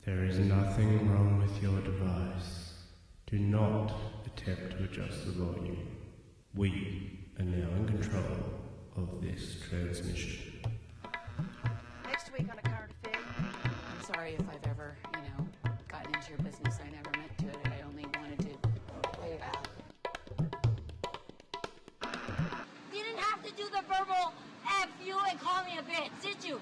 There is nothing wrong with your device. Do not attempt to adjust the volume. We are now in control of this transmission. Next week on A Current Affair. I'm sorry if I've ever, gotten into your business. I never meant to. I only wanted to play it out. You didn't have to do the verbal F you and call me a bitch, did you?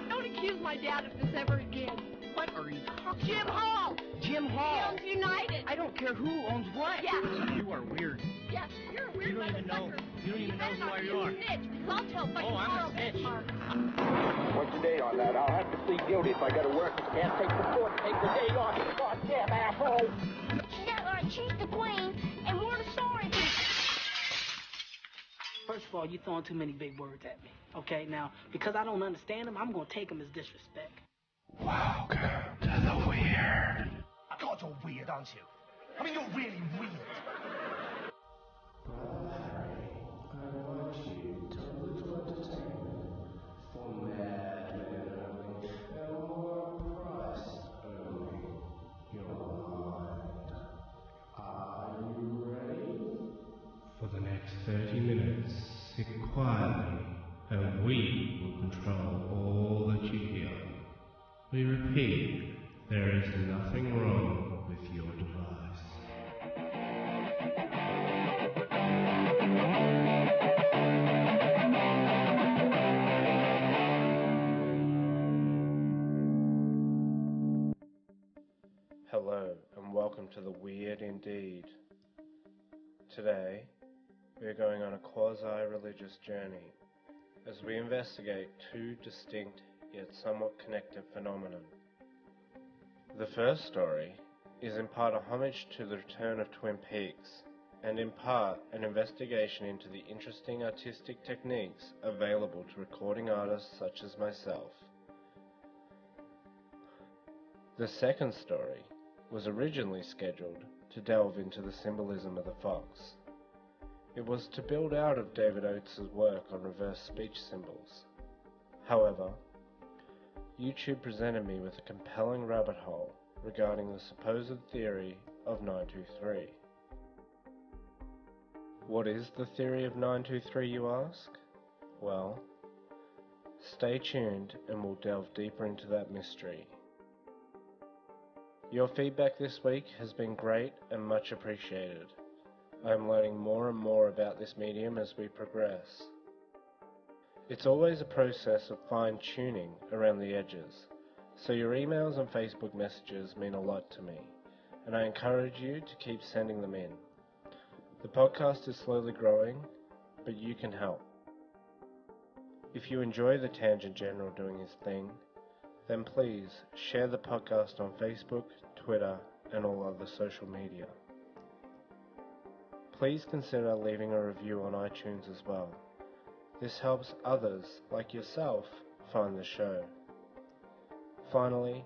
Don't accuse my dad of this ever again. What are you talking Jim about? Hall! Jim Hall! Films United! I don't care who owns what. Yeah. You are weird. Yes, you're a weird You don't even know. motherfucker. You don't even know who better you not are. be a snitch, because I'll tell fucking I'm a Carl snitch. Bismarck. What's the date on that? I'll have to plead guilty if I gotta work. Can't take the court, take the day off. You goddamn asshole! She's the queen, and we're the sorry people. First of all, you're throwing too many big words at me. Okay, now, because I don't understand them, I'm going to take them as disrespect. Welcome to the weird. God, you're weird, aren't you? I mean, you're really weird. For the next 30 minutes, sit quietly, and we will control all that you hear. We repeat, there is nothing wrong with your device. Hello, and welcome to the Weird Indeed. Today, we are going on a quasi-religious journey as we investigate two distinct yet somewhat connected phenomena. The first story is in part a homage to the return of Twin Peaks, and in part an investigation into the interesting artistic techniques available to recording artists such as myself. The second story was originally scheduled to delve into the symbolism of the fox. It was to build out of David Oates' work on reverse speech symbols. However, YouTube presented me with a compelling rabbit hole regarding the supposed theory of 923. What is the theory of 923, you ask? Well, stay tuned and we'll delve deeper into that mystery. Your feedback this week has been great and much appreciated. I am learning more and more about this medium as we progress. It's always a process of fine-tuning around the edges, so your emails and Facebook messages mean a lot to me, and I encourage you to keep sending them in. The podcast is slowly growing, but you can help. If you enjoy the Tangent General doing his thing, then please share the podcast on Facebook, Twitter, and all other social media. Please consider leaving a review on iTunes as well. This helps others, like yourself, find the show. Finally,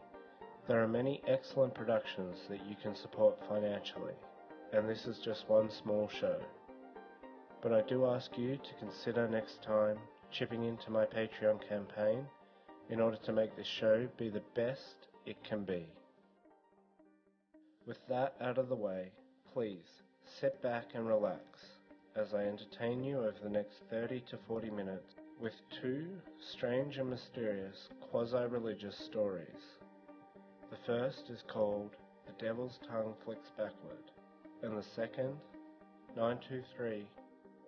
there are many excellent productions that you can support financially, and this is just one small show. But I do ask you to consider next time chipping into my Patreon campaign in order to make this show be the best it can be. With that out of the way, please sit back and relax as I entertain you over the next 30 to 40 minutes with two strange and mysterious quasi-religious stories. The first is called The Devil's Tongue Flicks Backward, and the second, 923,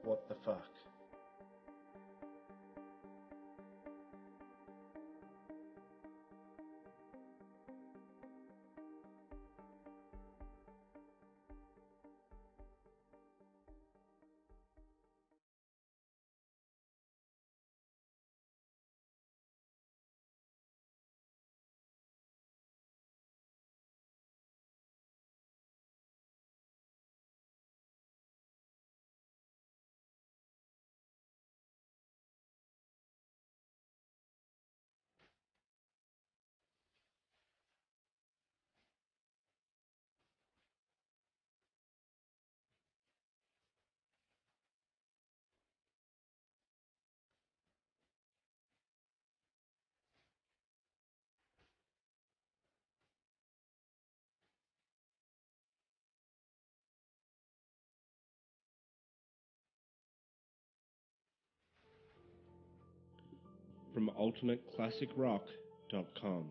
What the Fuck? from AlternateClassicRock.com.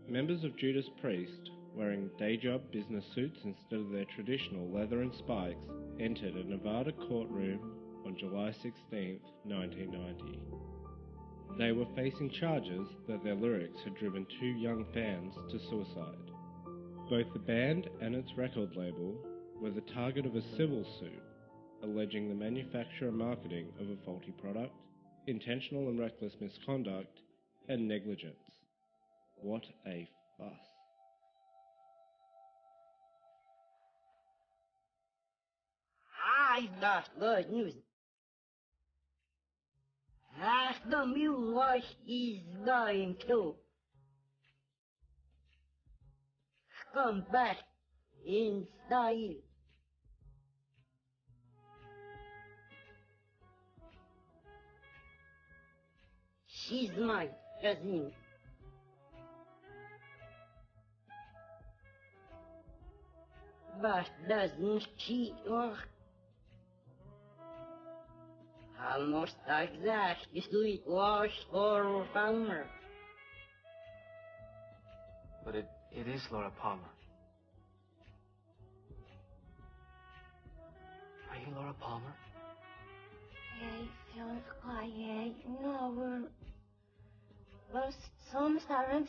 Members of Judas Priest, wearing day-job business suits instead of their traditional leather and spikes, entered a Nevada courtroom on July 16, 1990. They were facing charges that their lyrics had driven 2 young fans to suicide. Both the band and its record label were the target of a civil suit, alleging the manufacture and marketing of a faulty product, intentional and reckless misconduct, and negligence. What a fuss. I got good news. As the mule is going to come back in style. She's my cousin. But doesn't she work? Almost exactly it was for Palmer. But it is Laura Palmer. Are you Laura Palmer? I feel quiet. No, but sometimes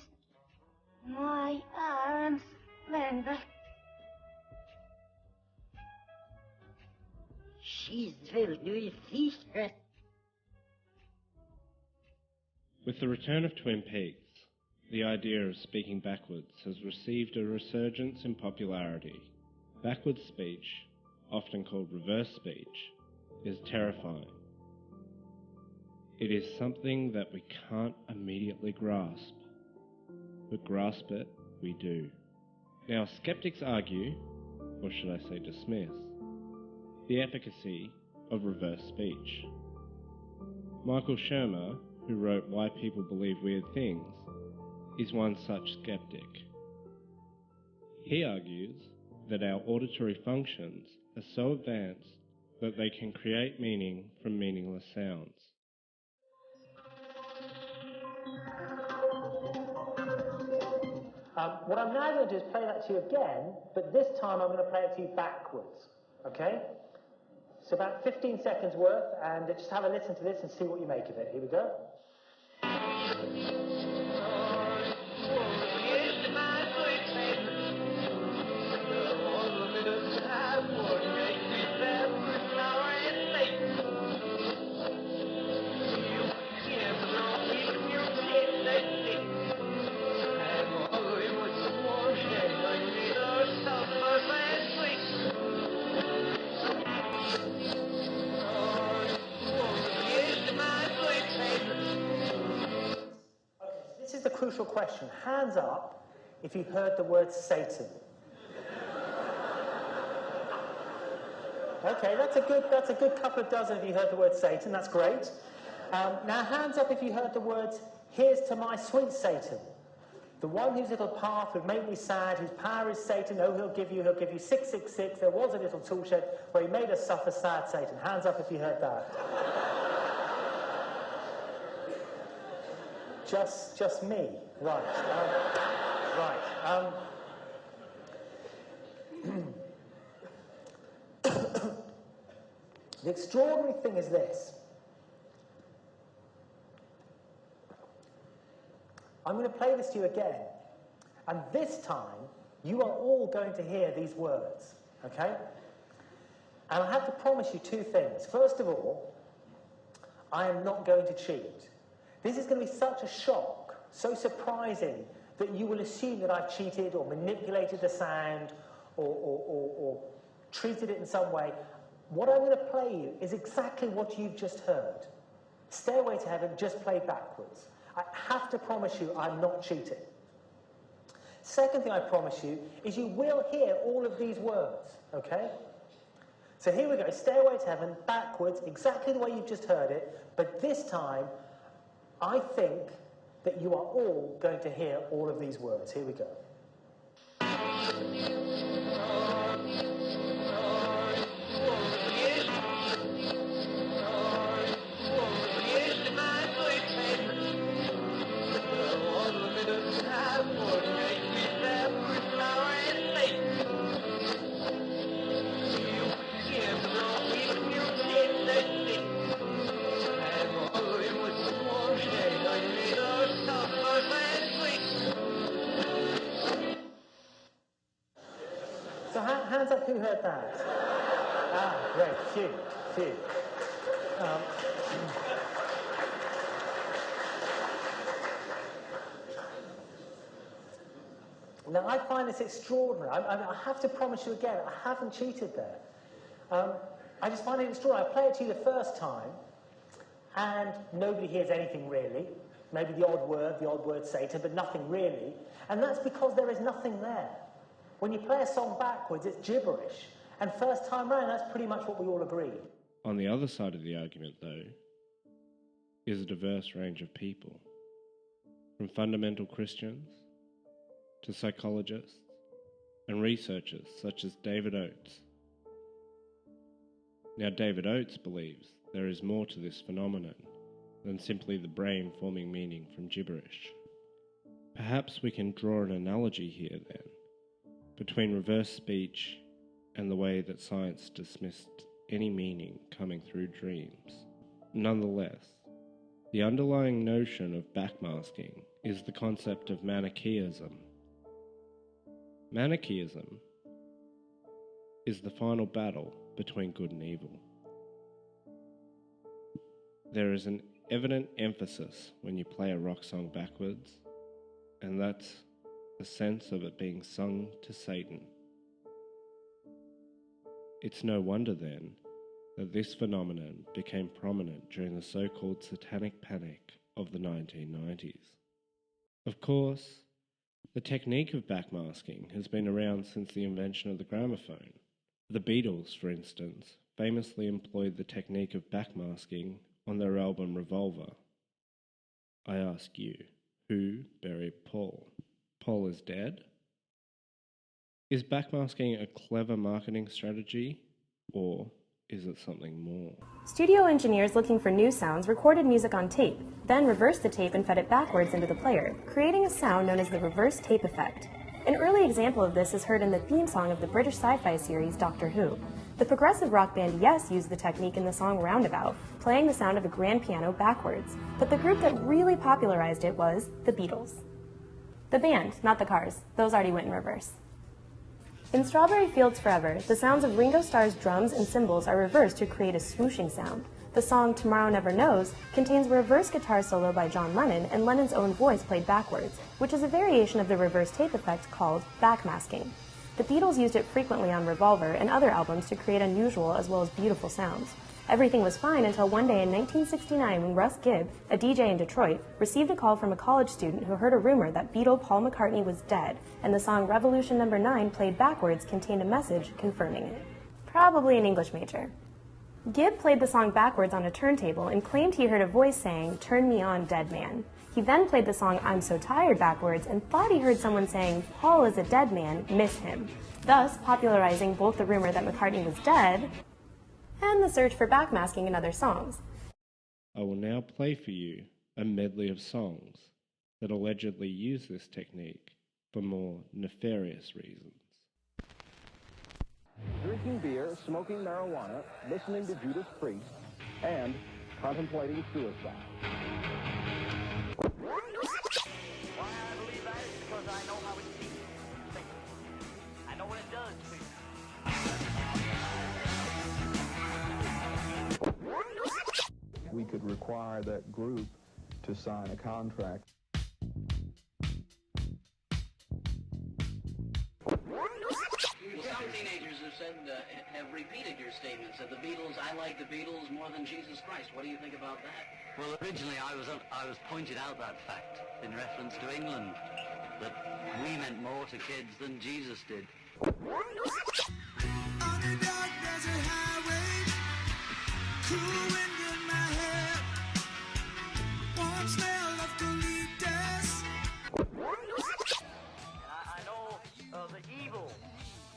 my arms bend. She's filled with secrets. With the return of Twin Peaks, the idea of speaking backwards has received a resurgence in popularity. Backwards speech, often called reverse speech, is terrifying. It is something that we can't immediately grasp, but grasp it we do. Now, skeptics argue, or should I say dismiss, the efficacy of reverse speech. Michael Shermer, who wrote Why People Believe Weird Things, is one such skeptic. He argues that our auditory functions are so advanced that they can create meaning from meaningless sounds. What I'm now going to do is play that to you again, but this time I'm going to play it to you backwards. Okay? So about 15 seconds worth, and just have a listen to this and see what you make of it. Here we go. This is the crucial question. Hands up if you heard the word Satan. Okay, that's a good couple of dozen if you heard the word Satan. That's great. Now, hands up if you heard the words, "Here's to my sweet Satan, the one whose little path would make me sad, whose power is Satan. Oh, he'll give you 666. There was a little tool shed where he made us suffer, sad Satan." Hands up if you heard that. Just me, right? The extraordinary thing is this. I'm going to play this to you again, and this time you are all going to hear these words, okay? And I have to promise you 2 things. First of all, I am not going to cheat. This is going to be such a shock, so surprising, that you will assume that I've cheated or manipulated the sound or treated it in some way. What I'm going to play you is exactly what you've just heard. Stairway to Heaven, just played backwards. I have to promise you I'm not cheating. Second thing I promise you is you will hear all of these words, okay? So here we go, Stairway to Heaven, backwards, exactly the way you've just heard it, but this time I think that you are all going to hear all of these words. Here we go. who heard that? Great, phew. Now, I find this extraordinary. I have to promise you again, I haven't cheated there. I just find it extraordinary. I play it to you the first time, and nobody hears anything really. Maybe the odd word Satan, but nothing really. And that's because there is nothing there. When you play a song backwards, it's gibberish. And first time round, that's pretty much what we all agree. On the other side of the argument, though, is a diverse range of people. From fundamental Christians to psychologists and researchers such as David Oates. Now, David Oates believes there is more to this phenomenon than simply the brain forming meaning from gibberish. Perhaps we can draw an analogy here, then, between reverse speech and the way that science dismissed any meaning coming through dreams. Nonetheless, the underlying notion of backmasking is the concept of Manichaeism. Manichaeism is the final battle between good and evil. There is an evident emphasis when you play a rock song backwards, and that's the sense of it being sung to Satan. It's no wonder then that this phenomenon became prominent during the so-called satanic panic of the 1990s. Of course, the technique of backmasking has been around since the invention of the gramophone. The Beatles, for instance, famously employed the technique of backmasking on their album Revolver. I ask you, who buried Paul? Paul is dead? Is backmasking a clever marketing strategy, or is it something more? Studio engineers looking for new sounds recorded music on tape, then reversed the tape and fed it backwards into the player, creating a sound known as the reverse tape effect. An early example of this is heard in the theme song of the British sci-fi series Doctor Who. The progressive rock band Yes used the technique in the song Roundabout, playing the sound of a grand piano backwards, but the group that really popularized it was the Beatles. The band, not the Cars. Those already went in reverse. In Strawberry Fields Forever, the sounds of Ringo Starr's drums and cymbals are reversed to create a swooshing sound. The song Tomorrow Never Knows contains a reverse guitar solo by John Lennon and Lennon's own voice played backwards, which is a variation of the reverse tape effect called backmasking. The Beatles used it frequently on Revolver and other albums to create unusual as well as beautiful sounds. Everything was fine until one day in 1969 when Russ Gibb, a DJ in Detroit, received a call from a college student who heard a rumor that Beatle Paul McCartney was dead, and the song Revolution No. 9 played backwards contained a message confirming it. Probably an English major. Gibb played the song backwards on a turntable and claimed he heard a voice saying, "Turn me on, dead man." He then played the song I'm So Tired backwards and thought he heard someone saying, "Paul is a dead man, miss him," thus popularizing both the rumor that McCartney was dead and the search for backmasking in other songs. I will now play for you a medley of songs that allegedly use this technique for more nefarious reasons. Drinking beer, smoking marijuana, listening to Judas Priest, and contemplating suicide. Why I believe that is because I know how it feels. I know what it does to you. We could require that group to sign a contract. Some teenagers have said, have repeated your statements that the Beatles, I like the Beatles more than Jesus Christ. What do you think about that? Well, originally I was pointed out that fact in reference to England, that we meant more to kids than Jesus did. On a dark desert highway, cool wind in my hair, warm smell of colitas. I know the evil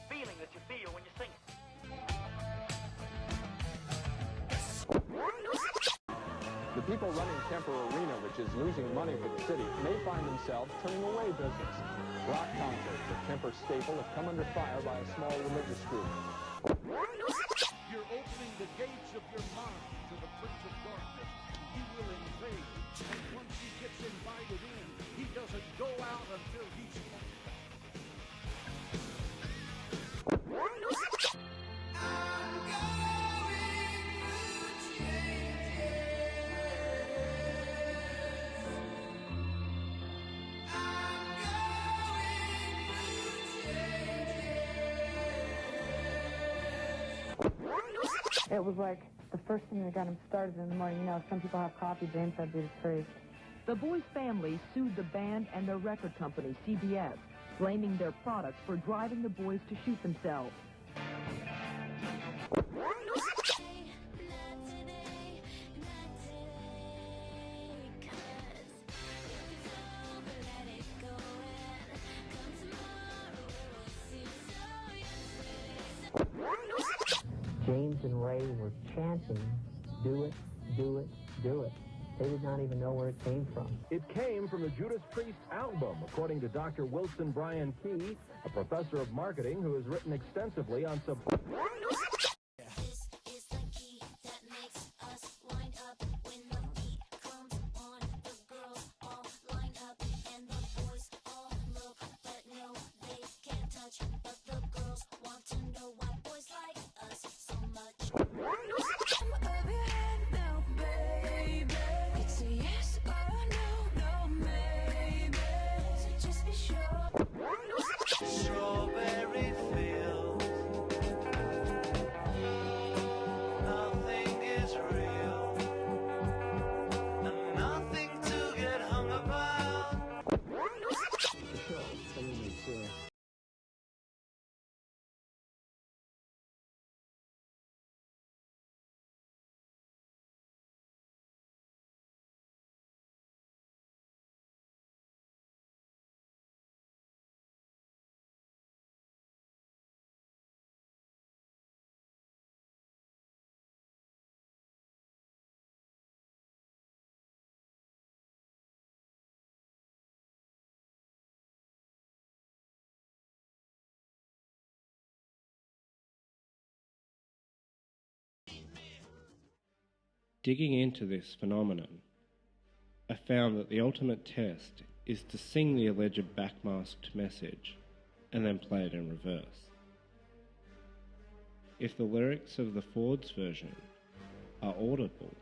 feeling that you feel when you sing it. The people running Kemper Arena, which is losing money for the city, may find themselves turning away business. Rock concerts at Kemper Staple have come under fire by a small religious group. You're opening the gates of your mind to the Prince of Darkness. He will invade, and once he gets invited in, he doesn't go out until he's It was like the first thing that got him started in the morning. You know, some people have coffee, James had to be crazy. The boys' family sued the band and their record company, CBS, blaming their products for driving the boys to shoot themselves. James and Ray were chanting, "Do it, do it, do it." They did not even know where it came from. It came from the Judas Priest album, according to Dr. Wilson Bryan Key, a professor of marketing who has written extensively on some... Digging into this phenomenon, I found that the ultimate test is to sing the alleged backmasked message and then play it in reverse. If the lyrics of the Ford's version are audible,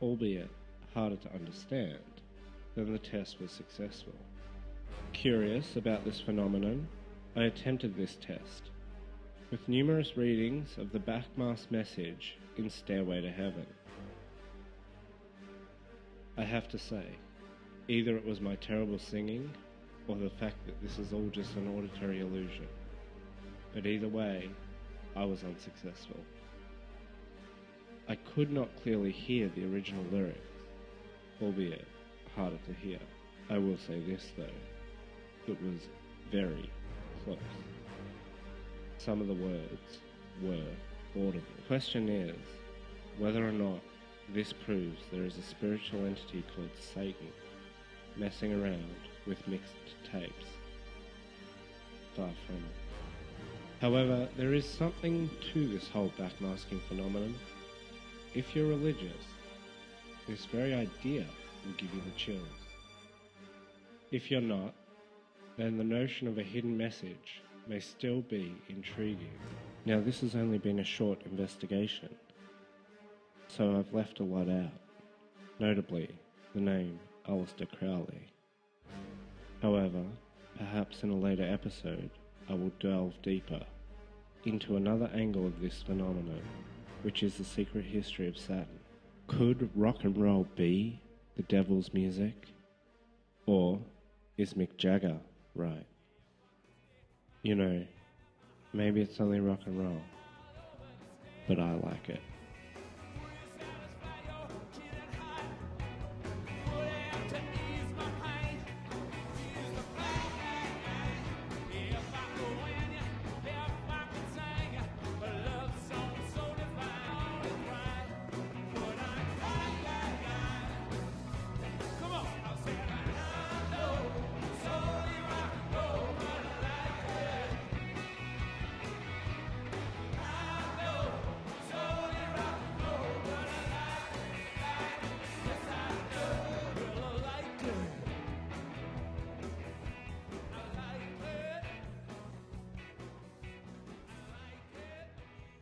albeit harder to understand, then the test was successful. Curious about this phenomenon, I attempted this test, with numerous readings of the backmasked message in Stairway to Heaven. I have to say, either it was my terrible singing, or the fact that this is all just an auditory illusion. But either way, I was unsuccessful. I could not clearly hear the original lyrics, albeit harder to hear. I will say this though, it was very close. Some of the words were audible. The question is whether or not this proves there is a spiritual entity called Satan messing around with mixed tapes. Far from it. However, there is something to this whole backmasking phenomenon. If you're religious, this very idea will give you the chills. If you're not, then the notion of a hidden message may still be intriguing. Now, this has only been a short investigation, so I've left a lot out, notably the name Aleister Crowley. However, perhaps in a later episode, I will delve deeper into another angle of this phenomenon, which is the secret history of Saturn. Could rock and roll be the devil's music? Or is Mick Jagger right? You know, maybe it's only rock and roll, but I like it.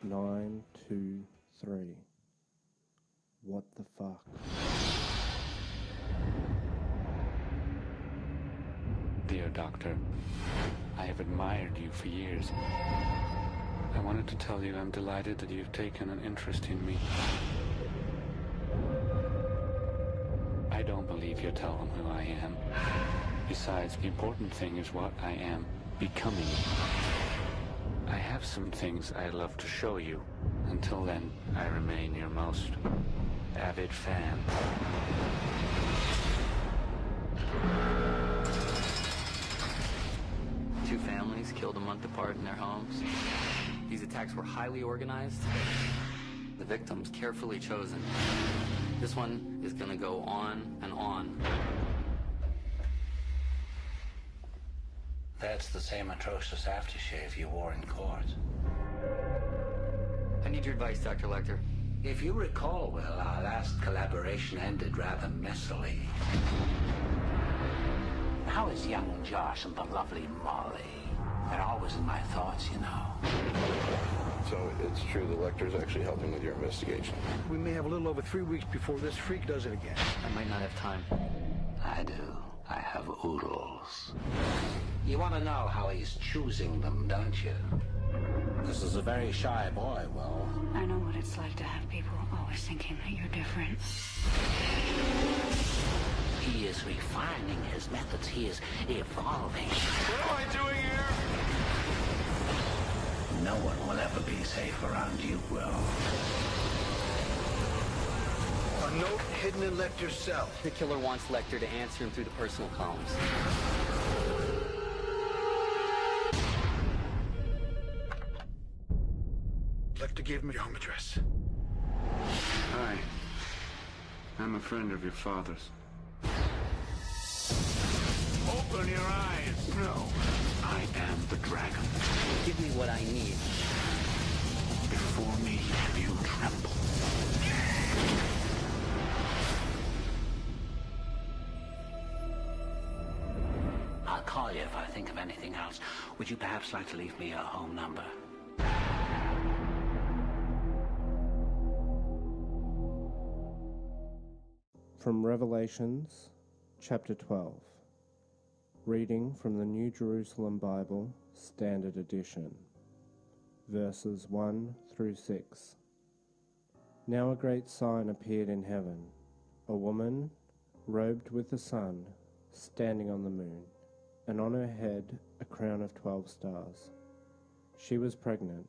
Nine, 2, 3. What the fuck? Dear Doctor, I have admired you for years. I wanted to tell you I'm delighted that you've taken an interest in me. I don't believe you tell them who I am. Besides, the important thing is what I am becoming. I have some things I'd love to show you. Until then, I remain your most avid fan. Two families killed a month apart in their homes. These attacks were highly organized. The victims carefully chosen. This one is going to go on and on. That's the same atrocious aftershave you wore in court. I need your advice, Dr. Lecter. If you recall well, our last collaboration ended rather messily. How is young Josh and the lovely Molly? They're always in my thoughts, you know. So it's true the Lecter's actually helping with your investigation? We may have a little over 3 weeks before this freak does it again. I might not have time. I do. I have oodles. You want to know how he's choosing them, don't you? This is a very shy boy, Will. I know what it's like to have people always thinking that you're different. He is refining his methods. He is evolving. What am I doing here? No one will ever be safe around you, Will. A note hidden in Lecter's cell. The killer wants Lecter to answer him through the personal columns. Lecter gave him your home address. Hi. I'm a friend of your father's. Open your eyes. No. I am the dragon. Give me what I need. Before me, you tremble. I'll call you if I think of anything else. Would you perhaps like to leave me a home number? From Revelations, chapter 12. Reading from the New Jerusalem Bible, Standard Edition. Verses 1 through 6. Now a great sign appeared in heaven, a woman robed with the sun, standing on the moon, and on her head a crown of 12 stars. She was pregnant,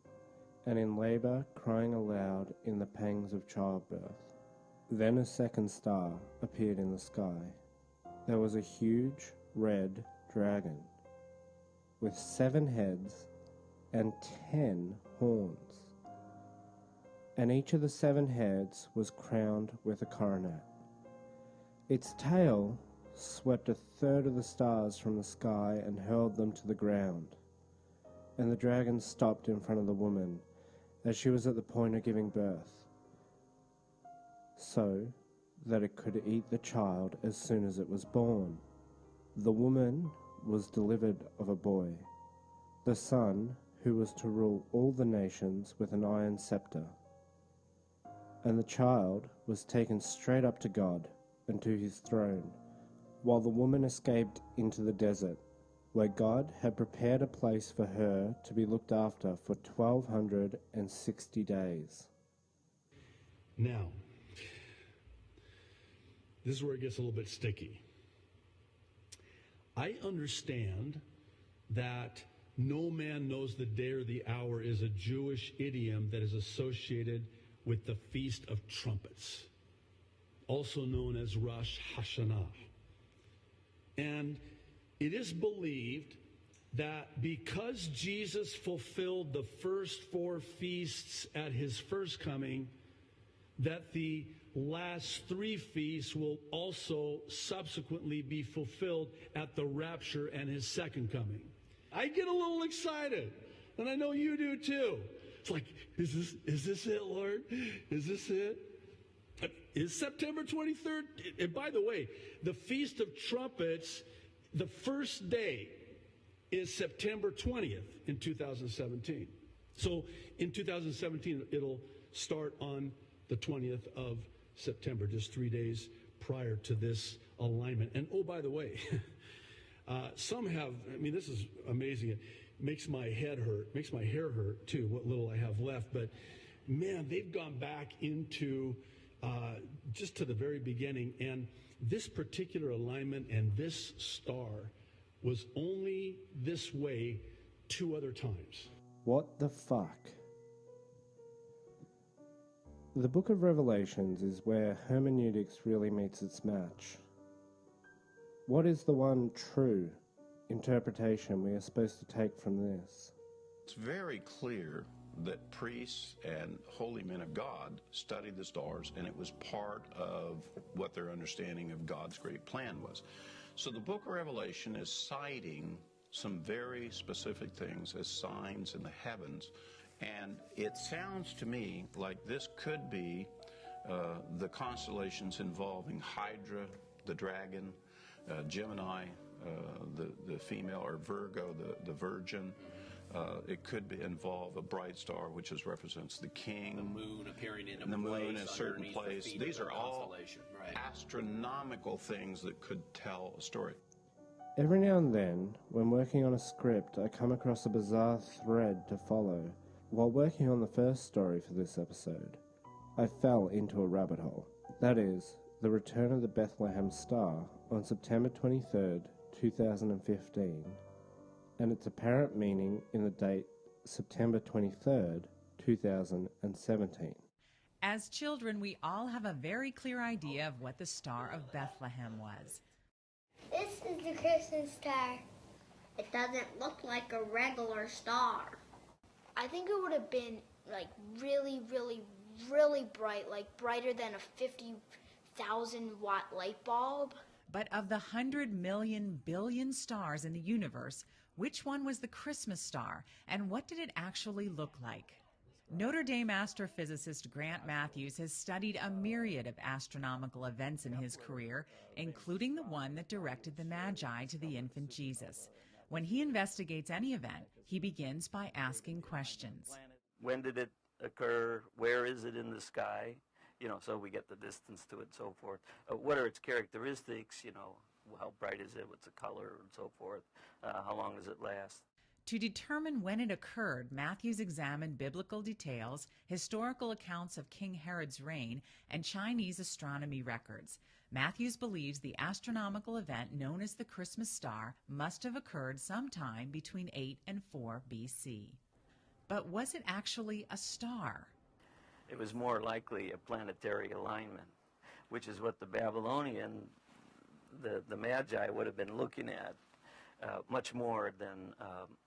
and in labor, crying aloud in the pangs of childbirth. Then a second star appeared in the sky. There was a huge red dragon, with 7 heads and 10 horns, and each of the 7 heads was crowned with a coronet. Its tail swept 1/3 of the stars from the sky and hurled them to the ground. And the dragon stopped in front of the woman as she was at the point of giving birth, so that it could eat the child as soon as it was born. The woman was delivered of a boy, the son who was to rule all the nations with an iron scepter. And the child was taken straight up to God and to his throne, while the woman escaped into the desert, where God had prepared a place for her to be looked after for 1260 days. Now, this is where it gets a little bit sticky. I understand that no man knows the day or the hour is a Jewish idiom that is associated with the Feast of Trumpets, also known as Rosh Hashanah. And it is believed that because Jesus fulfilled the first 4 feasts at his first coming, that the last 3 feasts will also subsequently be fulfilled at the rapture and his second coming. I get a little excited, and I know you do too. It's like, is this it, Lord? Is this it? Is September 23rd? And by the way, the Feast of Trumpets, the first day is September 20th in 2017. So in 2017, it'll start on the 20th of September, just 3 days prior to this alignment. And oh, by the way, Some have, I mean, this is amazing. It makes my head hurt, makes my hair hurt too, what little I have left. But man, they've gone back into just to the very beginning. And this particular alignment and this star was only this way 2 other times. What the fuck? The Book of Revelations is where hermeneutics really meets its match. What is the one true interpretation we are supposed to take from this? It's very clear that priests and holy men of God studied the stars, and it was part of what their understanding of God's great plan was. So the book of Revelation is citing some very specific things as signs in the heavens, and it sounds to me like this could be the constellations involving Hydra, the dragon, Gemini, the female, or Virgo, the virgin. It could involve a bright star, which represents the king. The moon appearing in the moon in a certain place. These are all astronomical things that could tell a story. Every now and then, when working on a script, I come across a bizarre thread to follow. While working on the first story for this episode, I fell into a rabbit hole. That is, the return of the Bethlehem star on September 23rd, 2015, and its apparent meaning in the date September 23rd, 2017. As children, we all have a very clear idea of what the Star of Bethlehem was. This is the Christmas star. It doesn't look like a regular star. I think it would have been like really, really, really bright, like brighter than a 50,000 watt light bulb. But of the 100 million billion stars in the universe, which one was the Christmas star, and what did it actually look like? Notre Dame astrophysicist Grant Matthews has studied a myriad of astronomical events in his career, including the one that directed the Magi to the infant Jesus. When he investigates any event, he begins by asking questions. When did it occur? Where is it in the sky? You know, so we get the distance to it and so forth. What are its characteristics? You know, how bright is it? What's the color and so forth? How long does it last? To determine when it occurred, Matthews examined biblical details, historical accounts of King Harrod's reign, and Chinese astronomy records. Matthews believes the astronomical event known as the Christmas star must have occurred sometime between 8 and 4 BC. But was it actually a star? It was more likely a planetary alignment, which is what the Babylonian, the Magi would have been looking at, much more than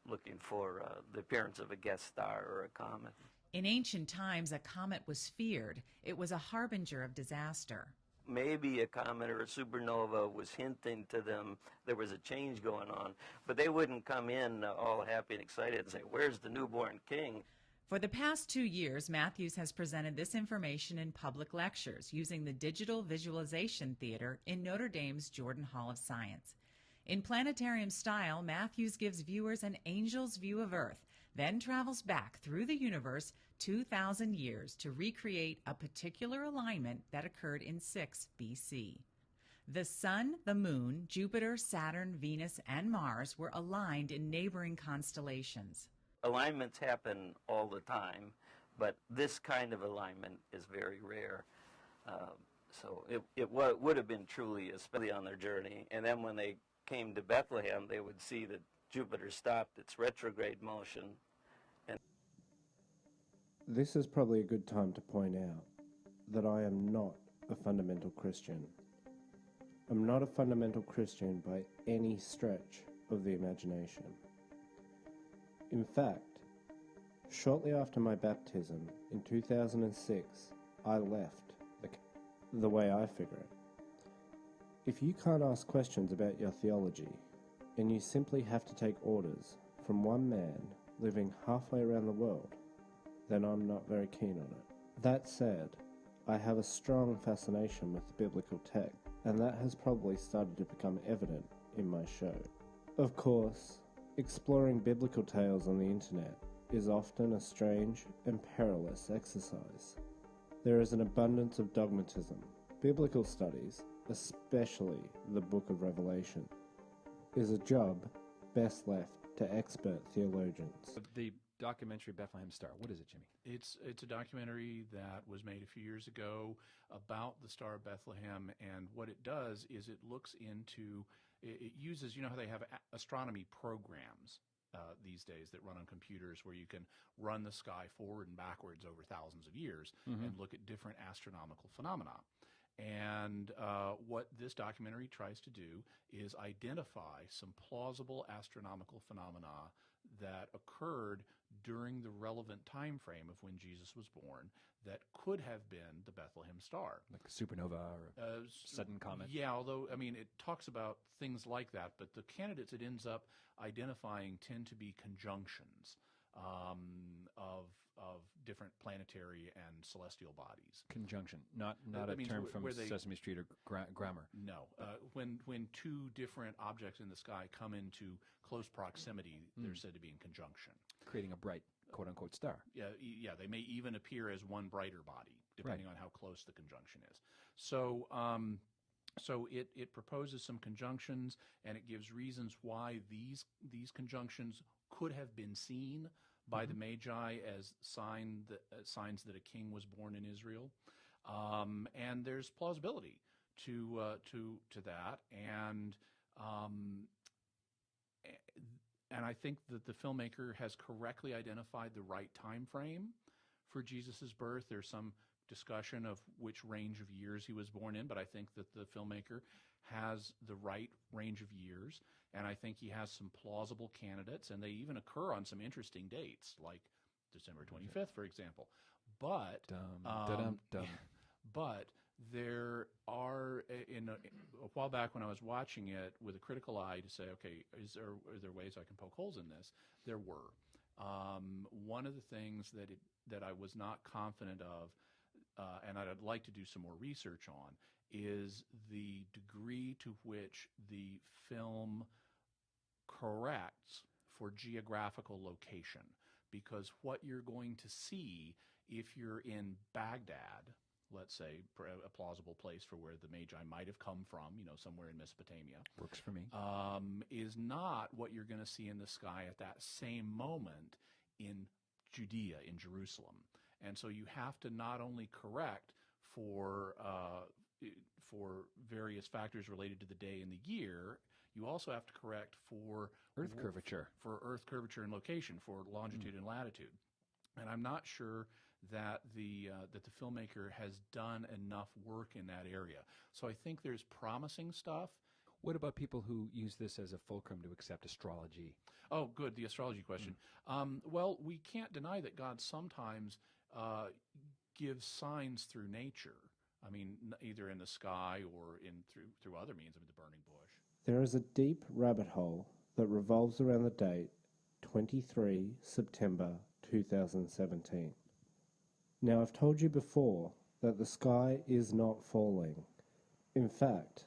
looking for the appearance of a guest star or a comet. In ancient times, a comet was feared. It was a harbinger of disaster. Maybe a comet or a supernova was hinting to them there was a change going on, but they wouldn't come in all happy and excited and say, "Where's the newborn king?" For the past 2 years, Matthews has presented this information in public lectures using the Digital Visualization Theater in Notre Dame's Jordan Hall of Science. In planetarium style, Matthews gives viewers an angel's view of Earth, then travels back through the universe 2,000 years to recreate a particular alignment that occurred in 6 BC. The Sun, the Moon, Jupiter, Saturn, Venus, and Mars were aligned in neighboring constellations. Alignments happen all the time, but this kind of alignment is very rare. So it would have been truly, especially on their journey. And then when they came to Bethlehem, they would see that Jupiter stopped its retrograde motion. And this is probably a good time to point out that I am not a fundamental Christian. I'm not a fundamental Christian by any stretch of the imagination. In fact, shortly after my baptism in 2006, I left the way I figure it. If you can't ask questions about your theology, and you simply have to take orders from one man living halfway around the world, then I'm not very keen on it. That said, I have a strong fascination with the biblical text, and that has probably started to become evident in my show. Of course, exploring biblical tales on the internet is often a strange and perilous exercise. There is an abundance of dogmatism. Biblical studies, especially the book of Revelation, is a job best left to expert theologians. The documentary Bethlehem Star, what is it, Jimmy? It's a documentary that was made a few years ago about the Star of Bethlehem, and what it does is it looks into, it uses, you know how they have astronomy programs these days that run on computers where you can run the sky forward and backwards over thousands of years and look at different astronomical phenomena. And what this documentary tries to do is identify some plausible astronomical phenomena that occurred during the relevant time frame of when Jesus was born that could have been the Bethlehem Star. Like a supernova or a sudden comet? Yeah, although, I mean, it talks about things like that, but the candidates it ends up identifying tend to be conjunctions of different planetary and celestial bodies. Conjunction, not a term from Sesame Street or grammar. No. When two different objects in the sky come into close proximity, they're said to be in conjunction. Creating a bright, quote-unquote, star. Yeah, they may even appear as one brighter body, depending on how close the conjunction is. So it proposes some conjunctions, and it gives reasons why these conjunctions could have been seen by the Magi as signs that a king was born in Israel, and there's plausibility to that, and I think that the filmmaker has correctly identified the right time frame for Jesus' birth. There's some discussion of which range of years he was born in, but I think that the filmmaker has the right range of years, and I think he has some plausible candidates, and they even occur on some interesting dates, like December 25th, for example. But but there are, a while back when I was watching it with a critical eye to say, okay, are there ways I can poke holes in this? There were. One of the things that I was not confident of, and I'd like to do some more research on, is the degree to which the film corrects for geographical location. Because what you're going to see if you're in Baghdad, let's say, a plausible place for where the Magi might have come from, somewhere in Mesopotamia. Works for me. Is not what you're going to see in the sky at that same moment in Judea, in Jerusalem. And so you have to not only correct for various factors related to the day and the year, you also have to correct for Earth curvature. For Earth curvature and location, for longitude and latitude. And I'm not sure that the filmmaker has done enough work in that area. So I think there's promising stuff. What about people who use this as a fulcrum to accept astrology? Oh, good, the astrology question. Well, we can't deny that God sometimes gives signs through nature. I mean, either in the sky or through other means, the burning bush. There is a deep rabbit hole that revolves around the date 23 September 2017. Now, I've told you before that the sky is not falling. In fact,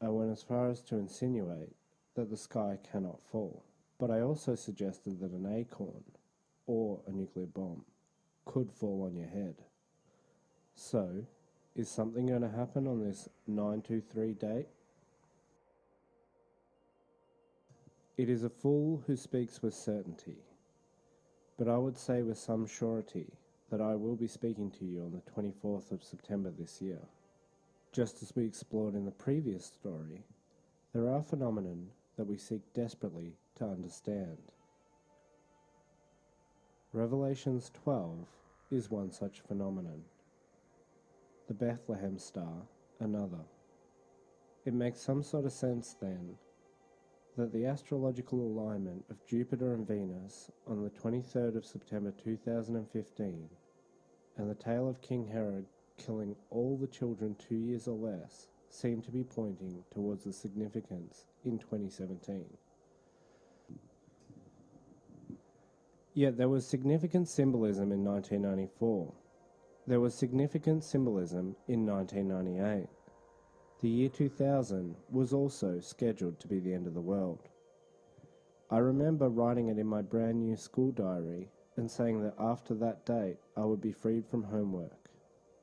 I went as far as to insinuate that the sky cannot fall. But I also suggested that an acorn, or a nuclear bomb, could fall on your head. So, is something going to happen on this 923 date? It is a fool who speaks with certainty, but I would say with some surety that I will be speaking to you on the 24th of September this year. Just as we explored in the previous story, there are phenomena that we seek desperately to understand. Revelations 12 is one such phenomenon. The Bethlehem Star, another. It makes some sort of sense, then, that the astrological alignment of Jupiter and Venus on the 23rd of September 2015 and the tale of King Harrod killing all the children 2 years or less seem to be pointing towards the significance in 2017. Yet there was significant symbolism in 1994. There was significant symbolism in 1998. The year 2000 was also scheduled to be the end of the world. I remember writing it in my brand new school diary and saying that after that date I would be freed from homework.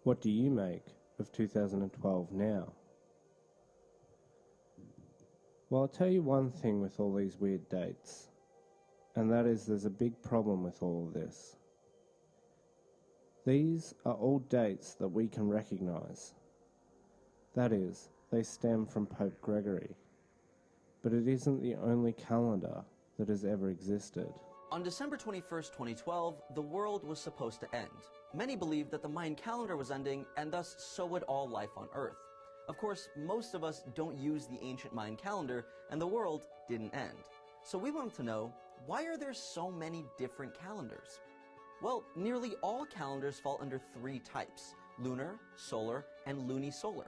What do you make of 2012 now? Well, I'll tell you one thing with all these weird dates, and that is there's a big problem with all of this. These are all dates that we can recognize. That is, they stem from Pope Gregory. But it isn't the only calendar that has ever existed. On December 21st, 2012, the world was supposed to end. Many believed that the Mayan calendar was ending, and thus so would all life on Earth. Of course, most of us don't use the ancient Mayan calendar, and the world didn't end. So we wanted to know, why are there so many different calendars? Well, nearly all calendars fall under three types: lunar, solar, and lunisolar.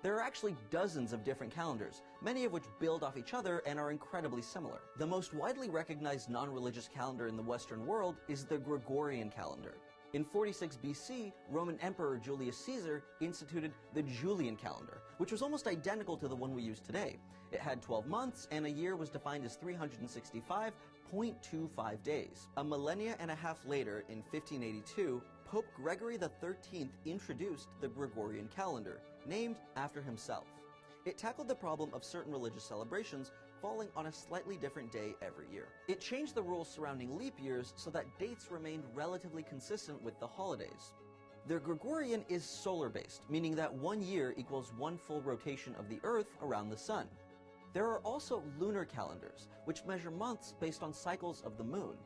There are actually dozens of different calendars, many of which build off each other and are incredibly similar. The most widely recognized non-religious calendar in the Western world is the Gregorian calendar. In 46 BC, Roman Emperor Julius Caesar instituted the Julian calendar, which was almost identical to the one we use today. It had 12 months, and a year was defined as 365.25 days. A millennia and a half later, in 1582, Pope Gregory XIII introduced the Gregorian calendar, named after himself. It tackled the problem of certain religious celebrations falling on a slightly different day every year. It changed the rules surrounding leap years so that dates remained relatively consistent with the holidays. The Gregorian is solar-based, meaning that 1 year equals 1 full rotation of the Earth around the Sun. There are also lunar calendars, which measure months based on cycles of the moon.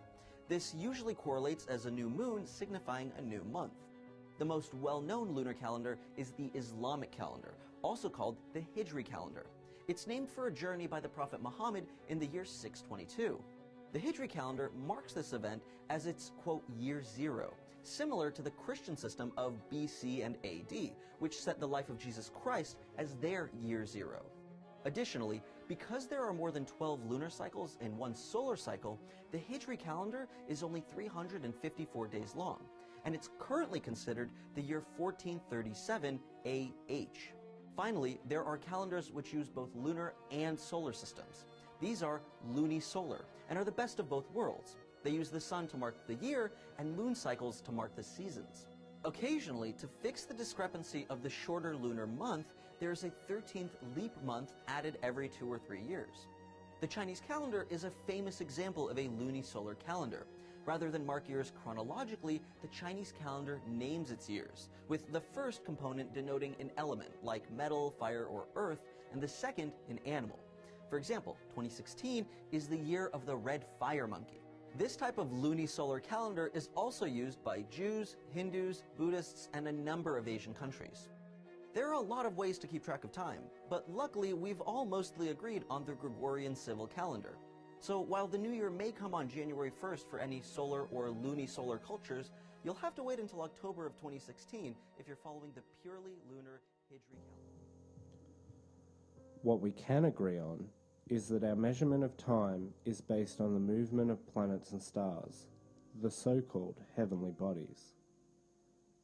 This usually correlates as a new moon signifying a new month. The most well-known lunar calendar is the Islamic calendar, also called the Hijri calendar. It's named for a journey by the Prophet Muhammad in the year 622. The Hijri calendar marks this event as its, quote, year zero, similar to the Christian system of BC and AD, which set the life of Jesus Christ as their year zero. Additionally, because there are more than 12 lunar cycles and 1 solar cycle, the Hijri calendar is only 354 days long, and it's currently considered the year 1437 AH. Finally, there are calendars which use both lunar and solar systems. These are lunisolar and are the best of both worlds. They use the sun to mark the year and moon cycles to mark the seasons. Occasionally, to fix the discrepancy of the shorter lunar month, there is a 13th leap month added every 2 or 3 years. The Chinese calendar is a famous example of a lunisolar calendar. Rather than mark years chronologically, the Chinese calendar names its years, with the first component denoting an element, like metal, fire, or earth, and the second an animal. For example, 2016 is the year of the red fire monkey. This type of lunisolar calendar is also used by Jews, Hindus, Buddhists, and a number of Asian countries. There are a lot of ways to keep track of time, but luckily we've all mostly agreed on the Gregorian civil calendar. So while the new year may come on January 1st for any solar or lunisolar cultures, you'll have to wait until October of 2016 if you're following the purely lunar Hijri calendar. What we can agree on is that our measurement of time is based on the movement of planets and stars, the so-called heavenly bodies.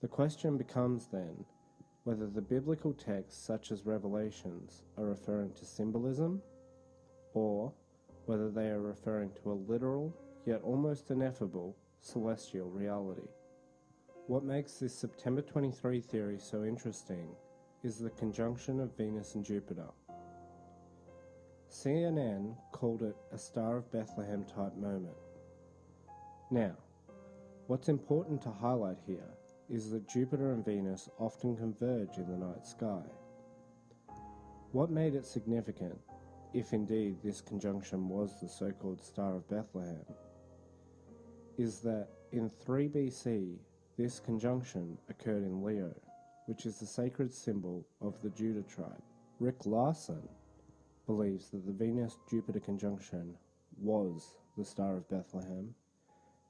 The question becomes then whether the biblical texts such as Revelations are referring to symbolism, or whether they are referring to a literal, yet almost ineffable, celestial reality. What makes this September 23 theory so interesting is the conjunction of Venus and Jupiter. CNN called it a Star of Bethlehem type moment. Now, what's important to highlight here is that Jupiter and Venus often converge in the night sky. What made it significant, if indeed this conjunction was the so-called Star of Bethlehem, is that in 3 BC, this conjunction occurred in Leo, which is the sacred symbol of the Judah tribe. Rick Larson believes that the Venus-Jupiter conjunction was the Star of Bethlehem,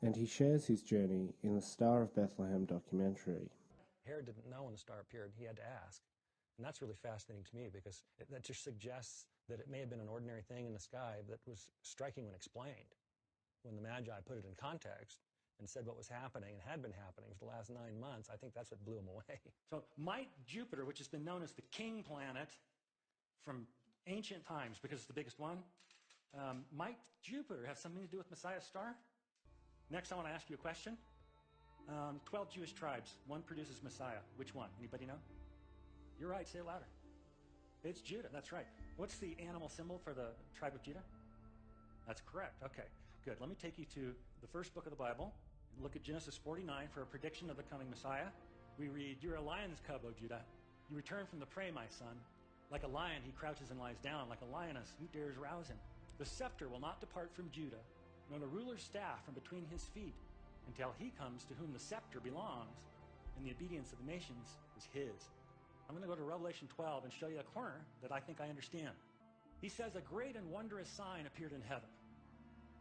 and he shares his journey in the Star of Bethlehem documentary. Harrod didn't know when the star appeared. He had to ask. And that's really fascinating to me because that just suggests that it may have been an ordinary thing in the sky that was striking when explained. When the Magi put it in context and said what was happening and had been happening for the last 9 months, I think that's what blew him away. So might Jupiter, which has been known as the king planet from ancient times because it's the biggest one, might Jupiter have something to do with Messiah's star? Next, I want to ask you a question. 12 Jewish tribes, one produces Messiah. Which one? Anybody know? You're right, say it louder. It's Judah, that's right. What's the animal symbol for the tribe of Judah? That's correct. Okay, good. Let me take you to the first book of the Bible. Look at Genesis 49 for a prediction of the coming Messiah. We read, "You're a lion's cub, O Judah. You return from the prey, my son. Like a lion, he crouches and lies down. Like a lioness, who dares rouse him? The scepter will not depart from Judah, nor the ruler's staff from between his feet, until he comes to whom the scepter belongs, and the obedience of the nations is his." I'm going to go to Revelation 12 and show you a corner that I think I understand. He says, "A great and wondrous sign appeared in heaven."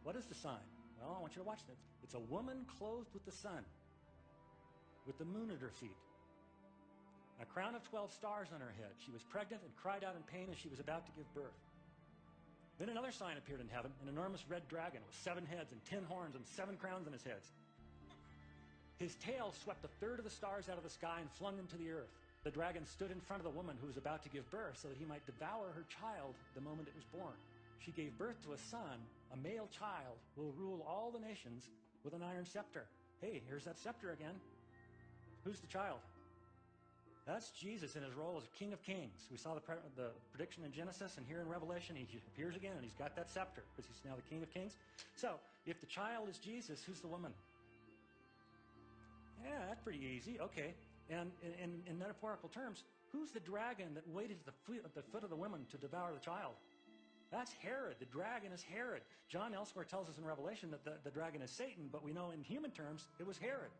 What is the sign? Well, I want you to watch this. It's a woman clothed with the sun, with the moon at her feet, a crown of 12 stars on her head. She was pregnant and cried out in pain as she was about to give birth. Then another sign appeared in heaven, an enormous red dragon with 7 heads and 10 horns and 7 crowns on his heads. His tail swept a third of the stars out of the sky and flung them to the earth. The dragon stood in front of the woman who was about to give birth so that he might devour her child the moment it was born. She gave birth to a son, a male child, who will rule all the nations with an iron scepter. Hey, here's that scepter again. Who's the child? That's Jesus in his role as King of Kings. We saw the prediction in Genesis, and here in Revelation he appears again, and he's got that scepter because he's now the King of Kings. So, if the child is Jesus, who's the woman? Yeah, that's pretty easy. Okay. And in metaphorical terms, who's the dragon that waited at the foot of the woman to devour the child? That's Harrod. The dragon is Harrod. John elsewhere tells us in Revelation that the dragon is Satan, but we know in human terms it was Harrod.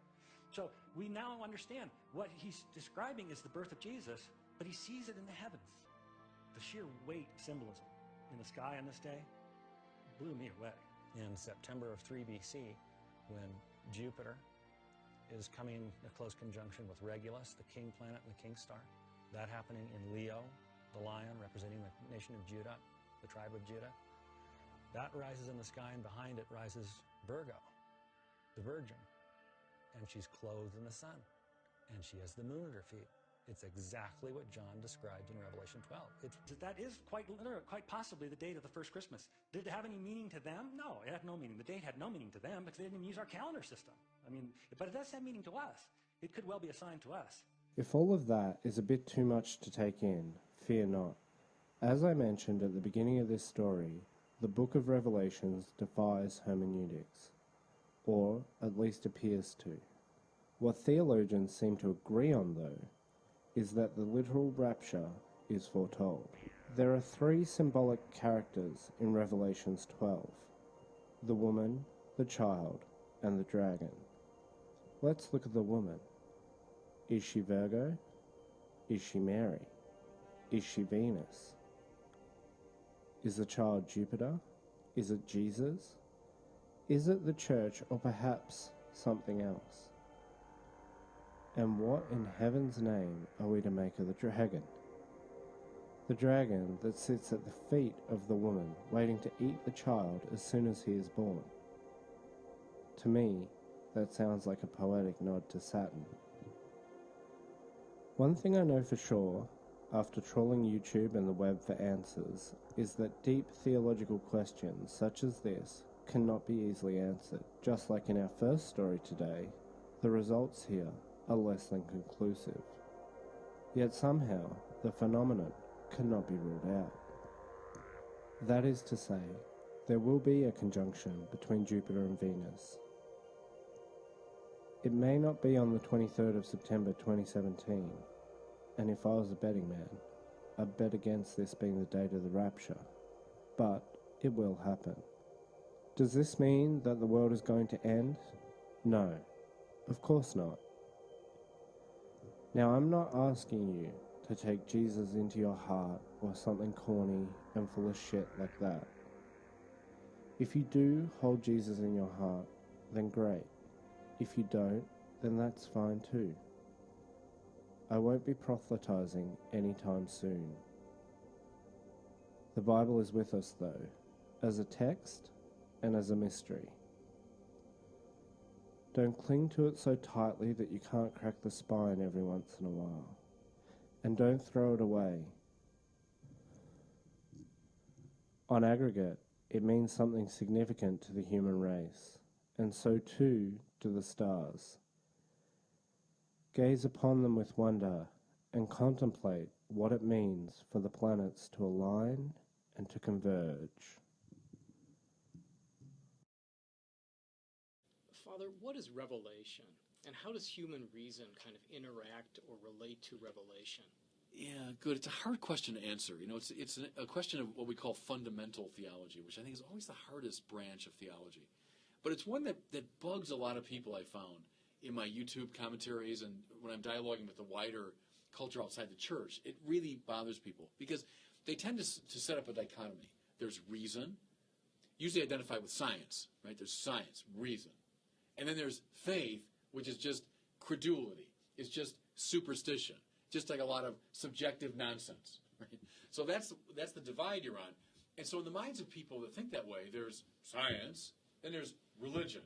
So we now understand what he's describing is the birth of Jesus, but he sees it in the heavens. The sheer weight symbolism in the sky on this day blew me away. In September of 3 BC, when Jupiter is coming in a close conjunction with Regulus, the king planet and the king star. That happening in Leo, the lion representing the nation of Judah, the tribe of Judah. That rises in the sky, and behind it rises Virgo, the virgin. And she's clothed in the sun, and she has the moon at her feet. It's exactly what John described in Revelation 12. That is quite possibly the date of the first Christmas. Did it have any meaning to them? No, it had no meaning. The date had no meaning to them because they didn't even use our calendar system. I mean, but it does have meaning to us. It could well be a sign to us. If all of that is a bit too much to take in, fear not. As I mentioned at the beginning of this story, the book of Revelations defies hermeneutics, or at least appears to. What theologians seem to agree on, though, is that the literal rapture is foretold. There are 3 symbolic characters in Revelations 12: the woman, the child, and the dragon. Let's look at the woman. Is she Virgo? Is she Mary? Is she Venus? Is the child Jupiter? Is it Jesus? Is it the church, or perhaps something else? And what in heaven's name are we to make of the dragon? The dragon that sits at the feet of the woman, waiting to eat the child as soon as he is born. To me, that sounds like a poetic nod to Saturn. One thing I know for sure, after trawling YouTube and the web for answers, is that deep theological questions such as this cannot be easily answered. Just like in our first story today, the results here are less than conclusive. Yet somehow, the phenomenon cannot be ruled out. That is to say, there will be a conjunction between Jupiter and Venus. It may not be on the 23rd of September 2017, and if I was a betting man, I'd bet against this being the date of the rapture, but it will happen. Does this mean that the world is going to end? No, of course not. Now, I'm not asking you to take Jesus into your heart or something corny and full of shit like that. If you do hold Jesus in your heart, then great. If you don't, then that's fine too. I won't be proselytizing anytime soon. The Bible is with us though, as a text and as a mystery. Don't cling to it so tightly that you can't crack the spine every once in a while. And don't throw it away. On aggregate, it means something significant to the human race, and so too do the stars. Gaze upon them with wonder and contemplate what it means for the planets to align and to converge. Father, what is revelation, and how does human reason kind of interact or relate to revelation? Yeah, good. It's a hard question to answer. You know, it's a question of what we call fundamental theology, which I think is always the hardest branch of theology. But it's one that bugs a lot of people, I found, in my YouTube commentaries and when I'm dialoguing with the wider culture outside the church. It really bothers people because they tend to set up a dichotomy. There's reason, usually identified with science, right? There's science, reason. And then there's faith, which is just credulity. It's just superstition. Just like a lot of subjective nonsense, right? So that's the divide you're on. And so in the minds of people that think that way, there's science, then there's religion.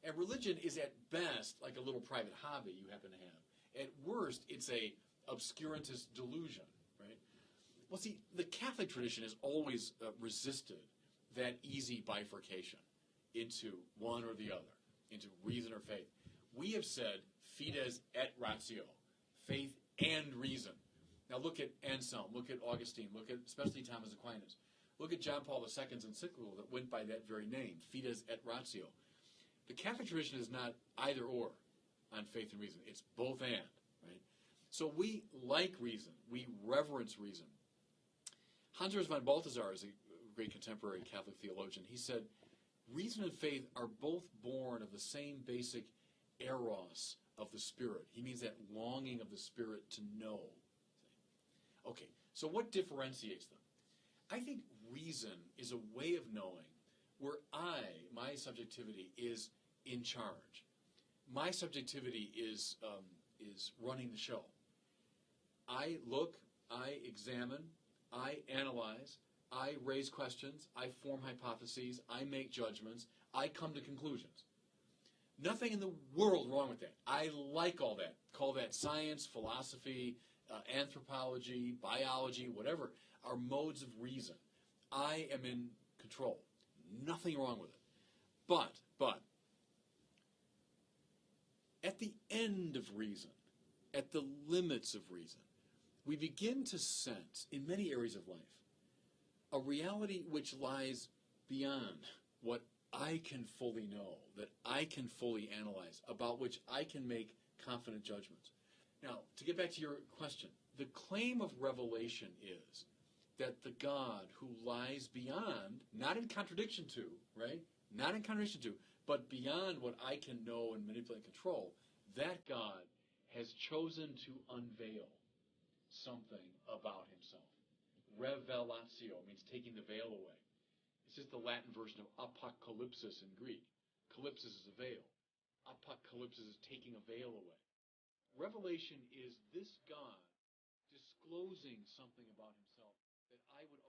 And religion is at best like a little private hobby you happen to have. At worst, it's a obscurantist delusion, right? Well, see, the Catholic tradition has always resisted that easy bifurcation into one or the other, into reason or faith. We have said fides et ratio, faith and reason. Now look at Anselm, look at Augustine, look at especially Thomas Aquinas. Look at John Paul II's encyclical that went by that very name, fides et ratio. The Catholic tradition is not either or on faith and reason. It's both and, right? So we like reason. We reverence reason. Hans Urs von Balthasar is a great contemporary Catholic theologian. He said, reason and faith are both born of the same basic eros of the spirit. He means that longing of the spirit to know. Okay, so what differentiates them? I think reason is a way of knowing where my subjectivity, is in charge. My subjectivity is running the show. I look, I examine, I analyze, I raise questions, I form hypotheses, I make judgments, I come to conclusions. Nothing in the world wrong with that. I like all that. Call that science, philosophy, anthropology, biology, whatever, are modes of reason. I am in control. Nothing wrong with it. But, at the end of reason, at the limits of reason, we begin to sense, in many areas of life, a reality which lies beyond what I can fully know, that I can fully analyze, about which I can make confident judgments. Now, to get back to your question, the claim of revelation is that the God who lies beyond, not in contradiction to, right? Not in contradiction to, but beyond what I can know and manipulate and control, that God has chosen to unveil something about himself. Revelatio means taking the veil away. It's just the Latin version of apocalypsis in Greek. Calypsis is a veil. Apocalypsis is taking a veil away. Revelation is this God disclosing something about himself that I would